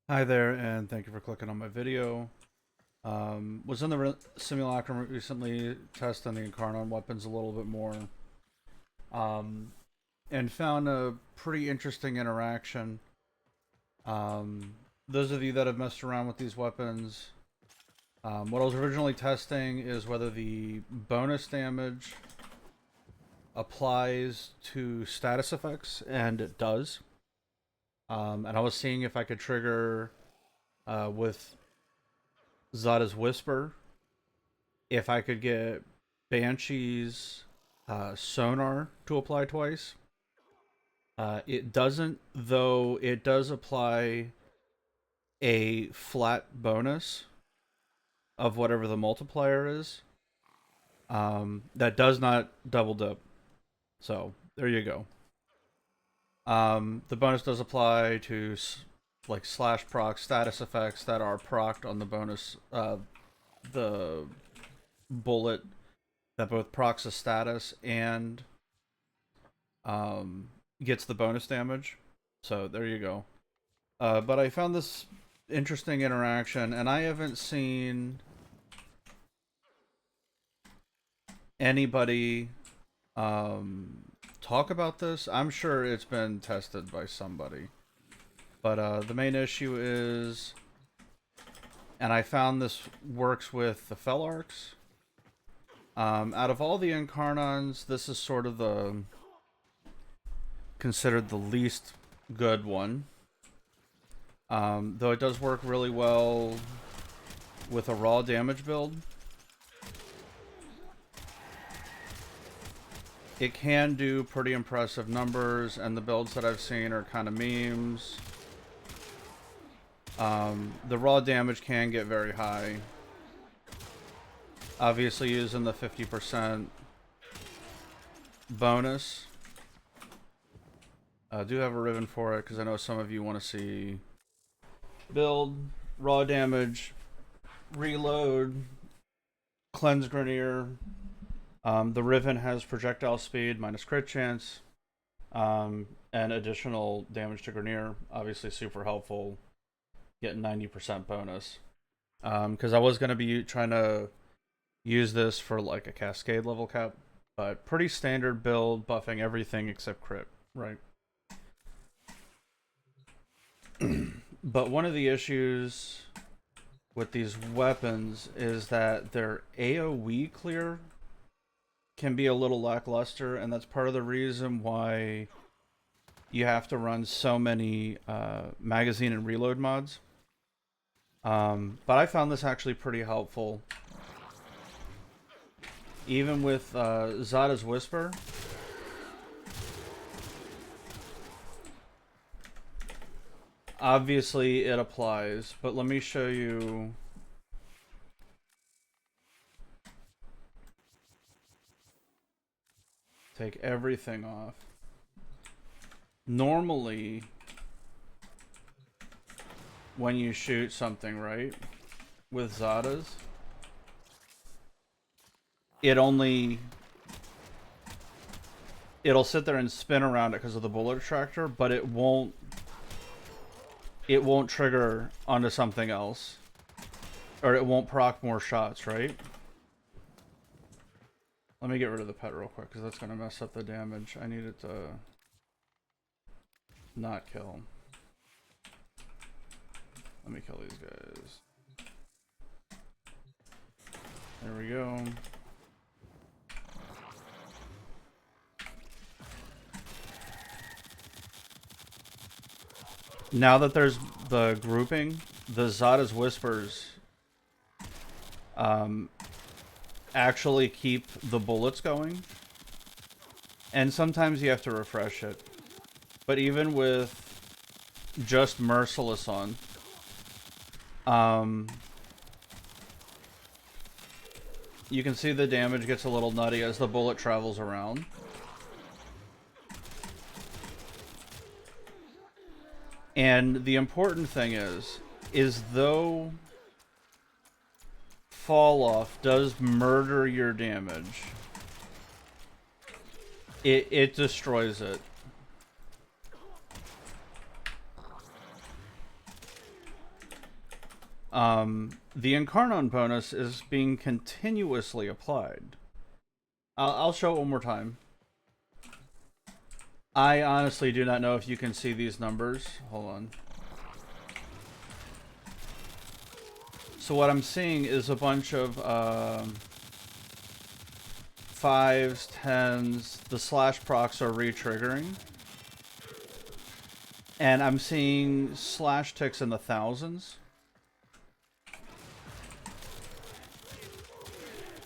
Hi there, and thank you for clicking on my video. Was in the simulacrum recently, testing the Incarnon weapons a little bit more, um, and found a pretty interesting interaction. Those of you that have messed around with these weapons, what I was originally testing is whether the bonus damage applies to status effects, and it does. And I was seeing if I could trigger with Xata's Whisper, if I could get Banshee's sonar to apply twice. It doesn't, though it does apply a flat bonus of whatever the multiplier is. That does not double dip. So there you go. The bonus does apply to like slash proc status effects that are procced on the bonus, the bullet that both procs a status and gets the bonus damage. So there you go. But I found this interesting interaction, and I haven't seen anybody talk about this. I'm sure it's been tested by somebody. But the main issue is, and I found this works with the Felarx. Out of all the Incarnons, this is sort of the considered the least good one. Though it does work really well with a raw damage build. It can do pretty impressive numbers, and the builds that I've seen are kind of memes. The raw damage can get very high. Obviously using the 50% bonus. I do have a ribbon for it because I know some of you want to see build, raw damage, reload, cleanse Grenier. The ribbon has projectile speed minus crit chance, and additional damage to Grenier. Obviously super helpful. Getting 90% bonus. Because I was going to be trying to use this for like a cascade level cap, but pretty standard build, buffing everything except crit, right? But one of the issues with these weapons is that their AoE clear can be a little lackluster, and that's part of the reason why you have to run so many magazine and reload mods. But I found this actually pretty helpful. Even with Xata's Whisper, obviously it applies, but let me show you. Take everything off. Normally, when you shoot something, right, with Xata's, it'll sit there and spin around it because of the bullet attractor, but it won't trigger onto something else, or it won't proc more shots, right? Let me get rid of the pet real quick because that's gonna mess up the damage. I need it to not kill. Let me kill these guys. There we go. Now that there's the grouping, the Xata's Whispers actually keep the bullets going. And sometimes you have to refresh it. But even with just Merciless on, you can see the damage gets a little nutty as the bullet travels around. And the important thing is though fall off does murder your damage, it destroys it. the Incarnon bonus is being continuously applied. I'll show it one more time. I honestly do not know if you can see these numbers. Hold on. So what I'm seeing is a bunch of 5s, 10s, the slash procs are re-triggering. And I'm seeing slash ticks in the thousands.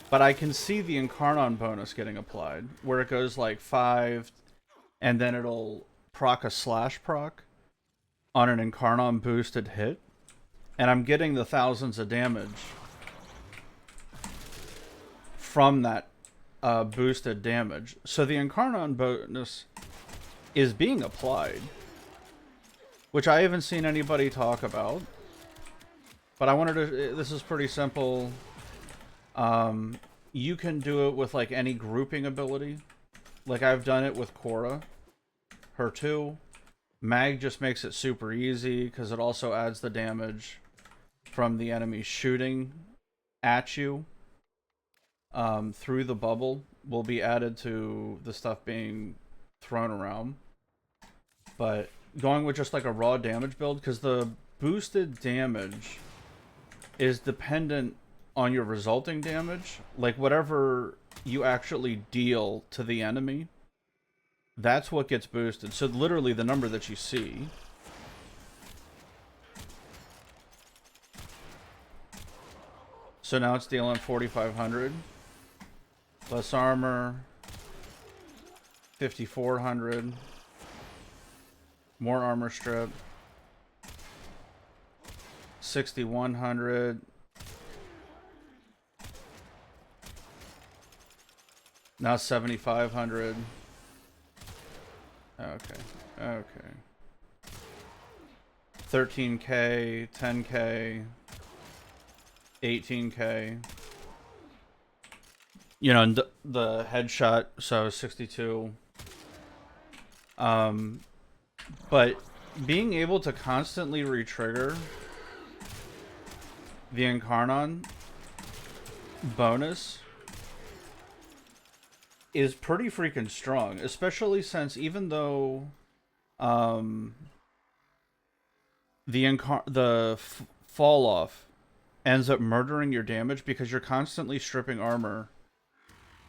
But I can see the Incarnon bonus getting applied, where it goes like 5, and then it'll proc a slash proc on an Incarnon boosted hit. And I'm getting the thousands of damage from that boosted damage. So the Incarnon bonus is being applied, which I haven't seen anybody talk about. But I wanted to... This is pretty simple. You can do it with like any grouping ability. Like I've done it with Korra. Her 2. Mag just makes it super easy because it also adds the damage from the enemy shooting at you through the bubble will be added to the stuff being thrown around. But going with just like a raw damage build, because the boosted damage is dependent on your resulting damage. Like whatever you actually deal to the enemy, that's what gets boosted. So literally the number that you see. So now it's dealing 4,500. Less armor. 5,400. More armor strip. 6,100. Now 7,500. Okay. Okay. 13k, 10k, 18k. You know, the headshot, so 62. But being able to constantly re-trigger the Incarnon bonus is pretty freaking strong, especially since even though the fall off ends up murdering your damage because you're constantly stripping armor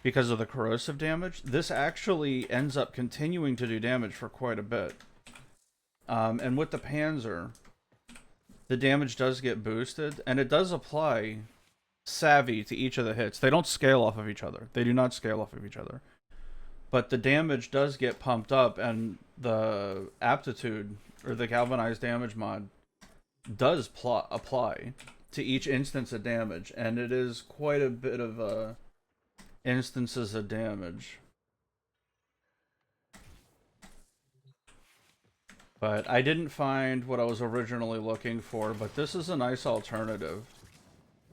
because of the corrosive damage, this actually ends up continuing to do damage for quite a bit. And with the Panzer, the damage does get boosted, and it does apply savvy to each of the hits. They don't scale off of each other. They do not scale off of each other. But the damage does get pumped up, and the aptitude, or the galvanized damage mod, does apply to each instance of damage, and it is quite a bit of instances of damage. But I didn't find what I was originally looking for, but this is a nice alternative.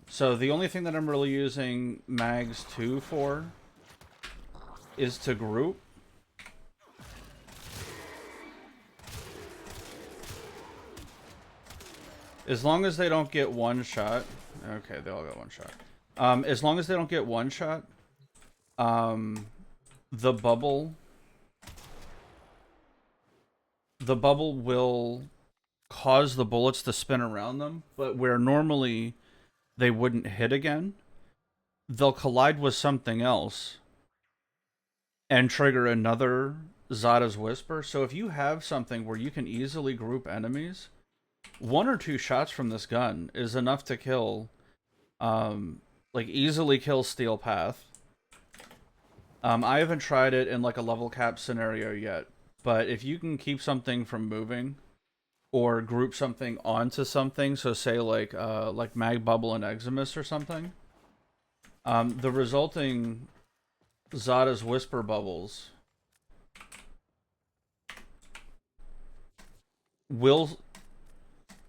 So the only thing that I'm really using Mags 2 for is to group. As long as they don't get one shot. Okay, they all got one shot. As long as they don't get one shot, the bubble will cause the bullets to spin around them, but where normally they wouldn't hit again, they'll collide with something else and trigger another Xata's Whisper. So if you have something where you can easily group enemies, 1 or 2 shots from this gun is enough to kill, like easily kill Steel Path. I haven't tried it in like a level cap scenario yet, but if you can keep something from moving or group something onto something, so say like Mag Bubble and Eximus or something, the resulting Xata's Whisper bubbles will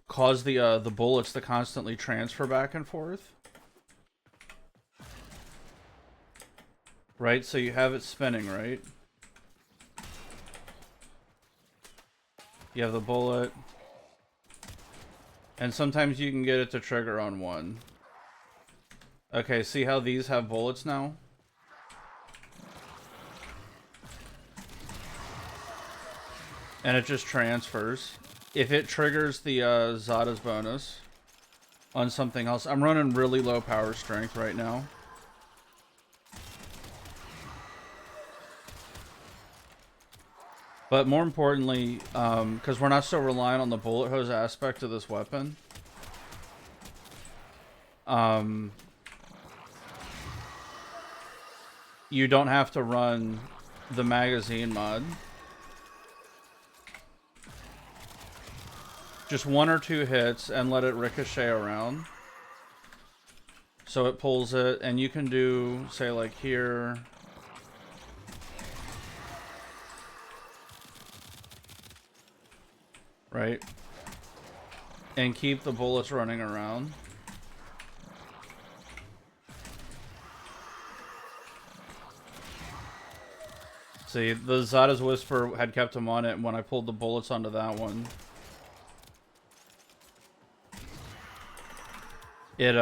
cause the bullets to constantly transfer back and forth. Right? So you have it spinning, right? You have the bullet. And sometimes you can get it to trigger on one. Okay, see how these have bullets now? And it just transfers. If it triggers the Xata's bonus on something else, I'm running really low power strength right now. But more importantly, because we're not so reliant on the bullet hose aspect of this weapon, you don't have to run the magazine mod. Just 1 or 2 hits and let it ricochet around. So it pulls it, and you can do, say, like here. Right? And keep the bullets running around. See, the Xata's Whisper had kept him on it, and when I pulled the bullets onto that one, it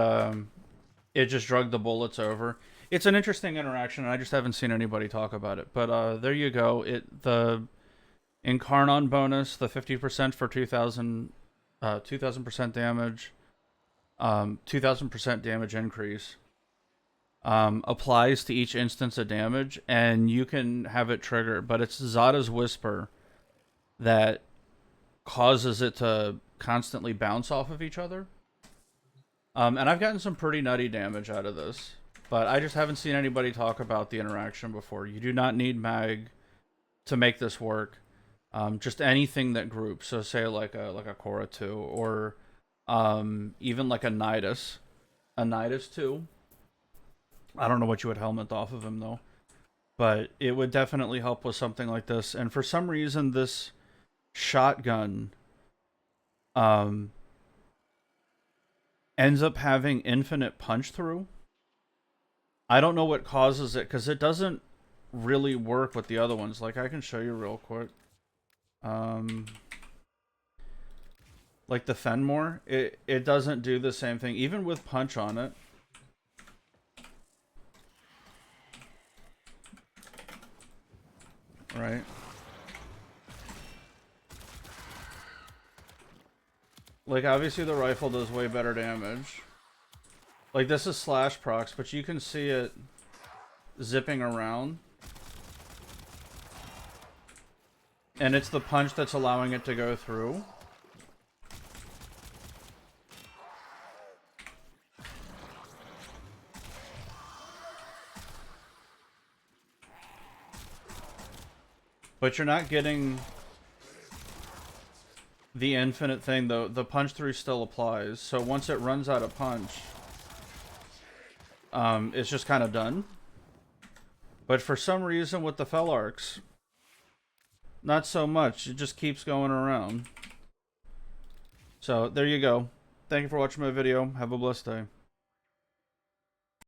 just drugged the bullets over. It's an interesting interaction, and I just haven't seen anybody talk about it. But there you go. The Incarnon bonus, the 50% for 2000% damage, 2000% damage increase, applies to each instance of damage, and you can have it trigger. But it's Xata's Whisper that causes it to constantly bounce off of each other. And I've gotten some pretty nutty damage out of this, but I just haven't seen anybody talk about the interaction before. You do not need mag to make this work. Just anything that groups. So say like a Cora 2, or even like a Nidus 2. I don't know what you would helmet off of him though, but it would definitely help with something like this. And for some reason, this shotgun ends up having infinite punch through. I don't know what causes it, because it doesn't really work with the other ones. Like, I can show you real quick. Like the Fenmore, it doesn't do the same thing, even with punch on it. Right? Like, obviously the rifle does way better damage. Like, this is slash procs, but you can see it zipping around. And it's the punch that's allowing it to go through. But you're not getting the infinite thing, though. The punch through still applies. So once it runs out of punch, it's just kind of done. But for some reason with the Felarx, not so much. It just keeps going around. So there you go. Thank you for watching my video. Have a blessed day.